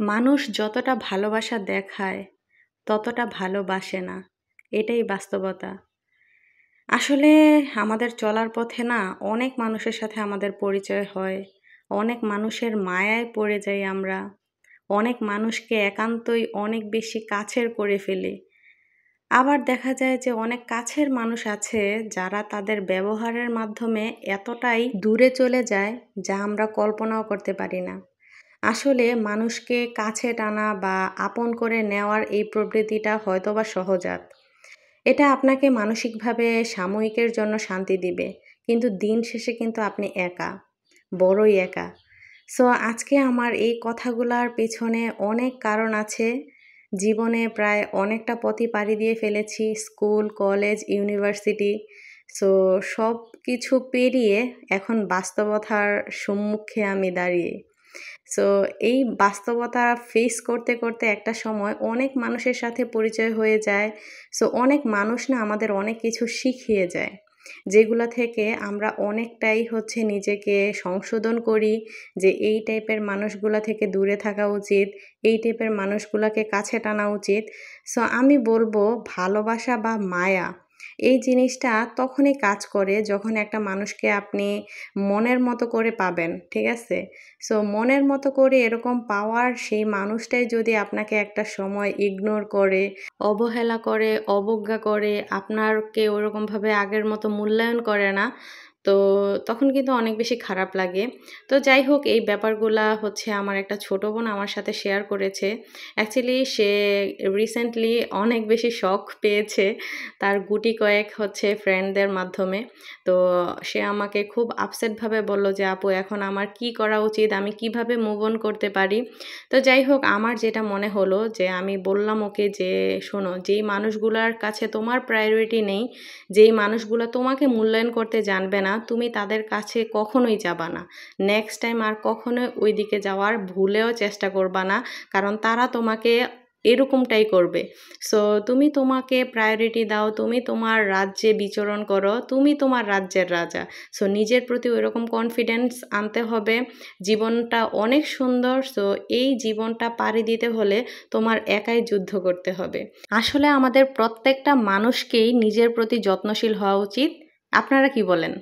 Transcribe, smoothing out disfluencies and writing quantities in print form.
মানুষ যতটা ভালোবাসা দেখায় ততটা ভালোবাসে না। এটাই বাস্তবতা। আসলে আমাদের চলার পথে না অনেক মানুষের সাথে আমাদের পরিচয় হয়। অনেক মানুষের মায়ায় পড়ে যাই আমরা। অনেক মানুষকে একান্তই অনেক বেশি কাছের করে ফেলি। আবার দেখা যায় যে অনেক কাছের মানুষ আছে যারা তাদের ব্যবহারের মাধ্যমে এতটাই দূরে চলে যায় যা আমরা কল্পনাও করতে পারি না। আসলে মানুষকে কাছে টানা বা আপন করে নেওয়ার এই প্রবৃত্তিটা হয়তোবা সহজাত। এটা আপনাকে মানসিকভাবে সাময়িকের জন্য শান্তি দিবে। কিন্তু দিন শেষে কিন্তু আপনি একা, বড়ই একা। সো আজকে আমার এই কথাগুলার পেছনে অনেক কারণ আছে। জীবনে প্রায় অনেকটা পথই পাড়ি দিয়ে ফেলেছি। School, college, university. সো সব কিছু পেরিয়ে এখন বাস্তবতার সম্মুখে আমি দাঁড়িয়ে। সো এই বাস্তবতা ফেস করতে, করতে একটা সময় অনেক মানুষের সাথে পরিচয় হয়ে যায়। সো অনেক মানুষ না আমাদের অনেক কিছু শিখিয়ে যায়। যেগুলা থেকে আমরা অনেকটাই নিজেকে সংশোধন করি যে এই টাইপের মানুষগুলা থেকে দূরে থাকা উচিত, এই টাইপের মানুষগুলাকে কাছে টানা উচিত। সো আমি বলবো ভালোবাসা বা মায়া এই জিনিসটা তখনই কাজ করে যখন একটা মানুষকে আপনি মনের মতো করে পাবেন, ঠিক আছে? সো মনের মতো করে এরকম পাওয়ার সেই মানুষটাই যদি আপনাকে একটা সময় ইগনোর করে, অবহেলা করে, অবজ্ঞা করে, আপনারকে ওরকমভাবে আগের মতো মূল্যায়ন করে না, তো তখন কিন্তু অনেক বেশি খারাপ লাগে। তো যাই হোক এই ব্যাপারগুলা আমার একটা ছোট বোন আমার সাথে শেয়ার করেছে। অ্যাকচুয়ালি সে রিসেন্টলি অনেক বেশি শক পেয়েছে তার গুটি কয়েক ফ্রেন্ডদের মাধ্যমে। তো সে আমাকে খুব আপসেটভাবে বলল যে, "আপু এখন আমার কি করা উচিত? আমি কিভাবে মুভ অন করতে পারি?" তো যাই হোক আমার যেটা মনে হলো যে আমি বললাম ওকে যে, "শোনো, যেই মানুষগুলার কাছে তোমার প্রায়োরিটি নেই, যেই মানুষগুলা তোমাকে মূল্যায়ন করতে জানবে না, তুমি তাদের কাছে কখনোই যাবা না। নেক্সট টাইম আর কখনোই ওই দিকে যাওয়ার ভুলেও চেষ্টা করবা না। কারণ তারা তোমাকে এরকমটাই করবে। সো তুমি তোমাকে প্রায়োরিটি দাও, তুমি তোমার রাজ্যে বিচরণ করো, তুমি তোমার রাজ্যের রাজা। সো নিজের প্রতি ওইরকম কনফিডেন্স আনতে হবে। জীবনটা অনেক সুন্দর। সো এই জীবনটা পাড়ি দিতে হলে তোমার একাই যুদ্ধ করতে হবে।" আসলে আমাদের প্রত্যেকটা মানুষকেই নিজের প্রতি যত্নশীল হওয়া উচিত। আপনারা কি বলেন?